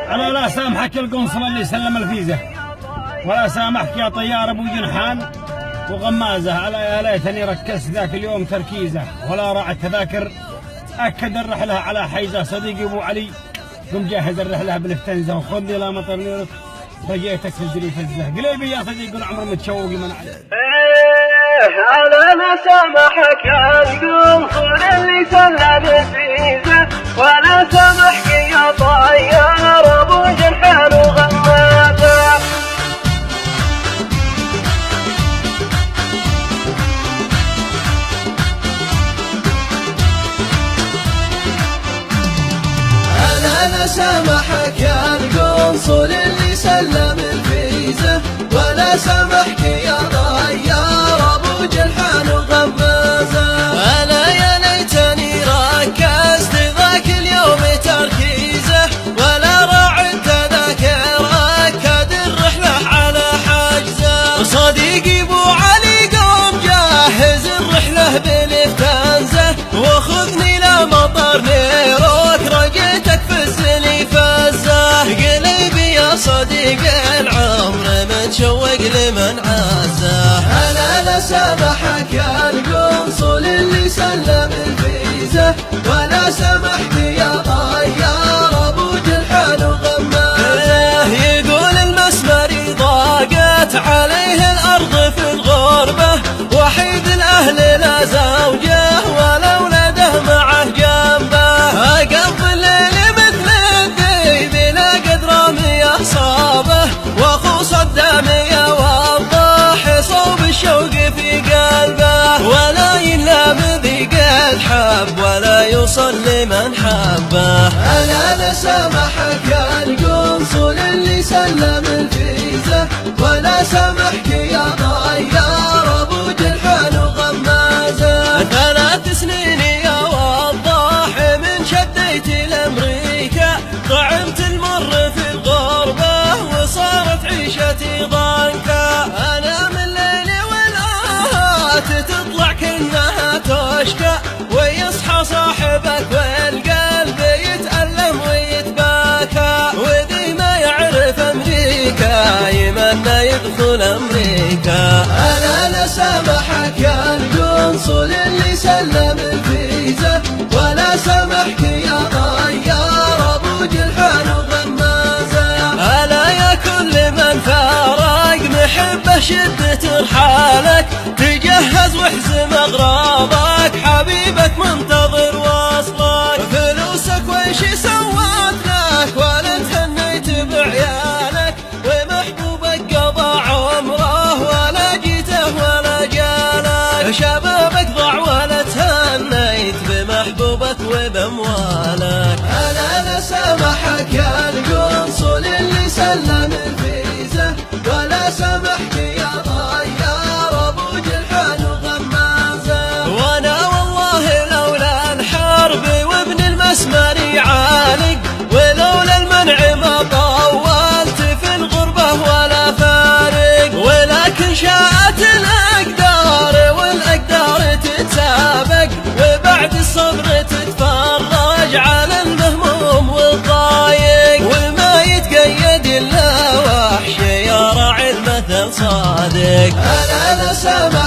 أنا لا سامحك القنصل اللي سلم الفيزا، ولا سامحك يا طيار أبو جنحان وغمازة. على يا ليتني ركزت ذاك اليوم تركيزة، ولا راعت تذاكر أكد الرحلة على حيزة. صديقي أبو علي قم جاهز الرحلة بالفتنزة، وخذني لا مطر نيرك بقيتك تجري فزة. قليبي يا صديق العمر متشوق من عليك. أنا سامحك يا القنصل اللي سلم الفيزا، ولا سامحك يا طيار أبو جنحان وغمازة. أنا سامحك يا القنصل اللي سلم الفيزا، ولا سامحك يا طيار أبو جنحان وغمازة. أنا يا ليتني ركزت ذاك اليوم تركيزه، ولا راعيت تذاكر أكد الرحلة على حجزه. صديقي أبو علي قوم جاهز الرحلة بالفتنزة، وخذني لمطر نيروك رقيتك فزني فزة. قلبي يا صديق العمر متشوق لمن عزه. أنا سامحك يا القنصل اللي سلم الفيزا، ولا سامحك يا طيار أبو جنحان وغمازة. يقول المسمري ضاقت عليه الأرض في الغربة، وحيد الأهل لا زوجه ولا ولده معه جنبه. قضى الليل مثل الذيب لا قدر من صابه، واخو صدام يا وضاح صوب الشوق في قلبه. ولا ينلام ذي قد حب ولا يوصل لمن حبه. أنا سامحك يا القنصل اللي سلم الفيزا، ولا سامحك يا طيار أبو جنحان وغمازة. 3 سنين يا وضاح من شديت لأمريكا، طعمت المر في الغربة وصارت عيشتي ضنكا. أنا من الليل والآهات تطلع كأنها تشكى، ويصحى صاحبك والقلب يتألم ويتباكى. وذي ما يعرف أمريكا يمنى يدخل أمريكا. أنا سامحك يا القنصل اللي سلم الفيزا، ولا سامحك يا طيار أبو جنحان وغمازة. ألا يا كل من فارق محبه شد ترحالك، تجهز واحزم أغراضك حبيبك منتظر وصلك. فلوسك ويش سوت لك ولا تهنيت بعيالك، ومحبوبك قضى عمره ولا جيته ولا جالك. شبابك ضاع ولا تهنيت بمحبوبك وباموالك. أنا سامحك يا القنصل اللي سلم الفيزا، ولا سامحك يا طيار أبو جنحان وغمازة. وانا والله لولا الحرب وابن المسمري عالق، ولولا المنع ما طولت في الغربة ولا فارق. ولكن شاءت الأقدار والأقدار تتسابق، وبعد الصبر تتفرج على المهموم والضايق. وما يتقيد إلا وحش يا راعي المثل صادق. أنا سامحك